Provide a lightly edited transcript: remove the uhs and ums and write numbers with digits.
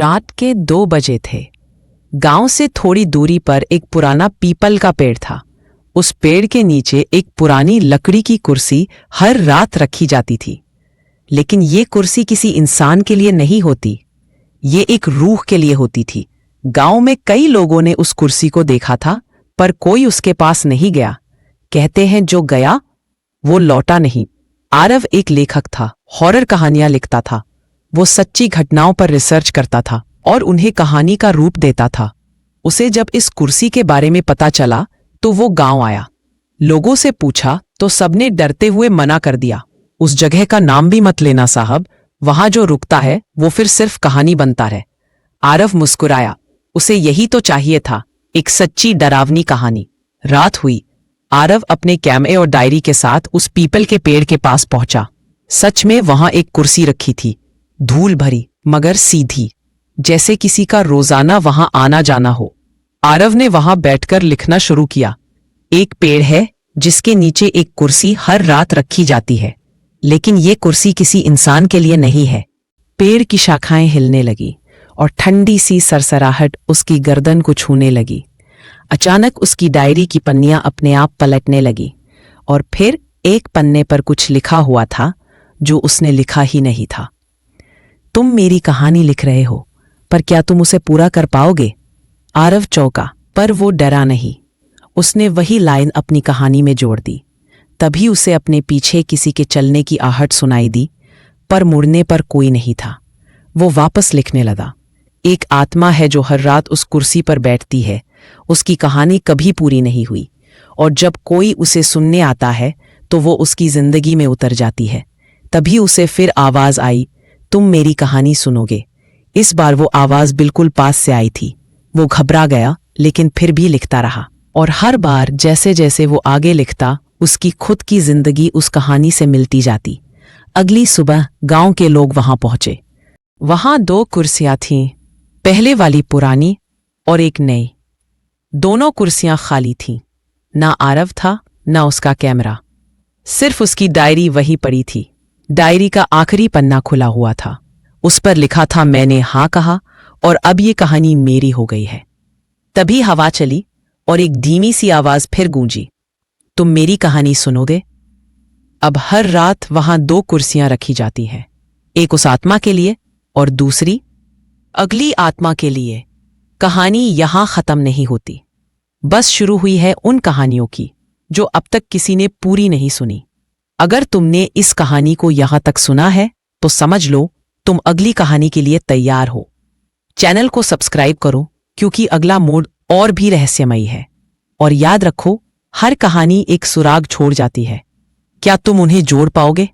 रात के 2 बजे थे। गांव से थोड़ी दूरी पर एक पुराना पीपल का पेड़ था। उस पेड़ के नीचे एक पुरानी लकड़ी की कुर्सी हर रात रखी जाती थी। लेकिन ये कुर्सी किसी इंसान के लिए नहीं होती, ये एक रूह के लिए होती थी। गांव में कई लोगों ने उस कुर्सी को देखा था, पर कोई उसके पास नहीं गया। कहते हैं जो गया वो लौटा नहीं। आरव एक लेखक था, हॉरर कहानियां लिखता था। वो सच्ची घटनाओं पर रिसर्च करता था और उन्हें कहानी का रूप देता था। उसे जब इस कुर्सी के बारे में पता चला तो वो गांव आया। लोगों से पूछा तो सबने डरते हुए मना कर दिया। उस जगह का नाम भी मत लेना साहब, वहां जो रुकता है वो फिर सिर्फ कहानी बनता है। आरव मुस्कुराया, उसे यही तो चाहिए था, एक सच्ची डरावनी कहानी। रात हुई। आरव अपने कैमरे और डायरी के साथ उस पीपल के पेड़ के पास पहुंचा। सच में वहां एक कुर्सी रखी थी, धूल भरी मगर सीधी, जैसे किसी का रोजाना वहां आना जाना हो। आरव ने वहां बैठकर लिखना शुरू किया। एक पेड़ है जिसके नीचे एक कुर्सी हर रात रखी जाती है, लेकिन ये कुर्सी किसी इंसान के लिए नहीं है। पेड़ की शाखाएं हिलने लगी और ठंडी सी सरसराहट उसकी गर्दन को छूने लगी। अचानक उसकी डायरी की पन्नियां अपने आप पलटने लगी और फिर एक पन्ने पर कुछ लिखा हुआ था जो उसने लिखा ही नहीं था। तुम मेरी कहानी लिख रहे हो, पर क्या तुम उसे पूरा कर पाओगे? आरव चौंका, पर वो डरा नहीं। उसने वही लाइन अपनी कहानी में जोड़ दी। तभी उसे अपने पीछे किसी के चलने की आहट सुनाई दी, पर मुड़ने पर कोई नहीं था। वो वापस लिखने लगा। एक आत्मा है जो हर रात उस कुर्सी पर बैठती है। उसकी कहानी कभी पूरी नहीं हुई, और जब कोई उसे सुनने आता है तो वो उसकी जिंदगी में उतर जाती है। तभी उसे फिर आवाज आई, तुम मेरी कहानी सुनोगे। इस बार वो आवाज बिल्कुल पास से आई थी। वो घबरा गया, लेकिन फिर भी लिखता रहा, और हर बार जैसे जैसे वो आगे लिखता, उसकी खुद की जिंदगी उस कहानी से मिलती जाती। अगली सुबह गांव के लोग वहां पहुंचे। वहां 2 कुर्सियां थीं, पहले वाली पुरानी और एक नई। दोनों कुर्सियां खाली थीं। ना आरव था, ना उसका कैमरा। सिर्फ उसकी डायरी वही पड़ी थी। डायरी का आखिरी पन्ना खुला हुआ था। उस पर लिखा था, मैंने हाँ कहा और अब ये कहानी मेरी हो गई है। तभी हवा चली और एक धीमी सी आवाज फिर गूंजी, तुम मेरी कहानी सुनोगे? अब हर रात वहां 2 कुर्सियां रखी जाती हैं, एक उस आत्मा के लिए और दूसरी अगली आत्मा के लिए। कहानी यहां खत्म नहीं होती, बस शुरू हुई है उन कहानियों की जो अब तक किसी ने पूरी नहीं सुनी। अगर तुमने इस कहानी को यहां तक सुना है तो समझ लो तुम अगली कहानी के लिए तैयार हो। चैनल को सब्सक्राइब करो, क्योंकि अगला मोड और भी रहस्यमयी है। और याद रखो, हर कहानी एक सुराग छोड़ जाती है। क्या तुम उन्हें जोड़ पाओगे?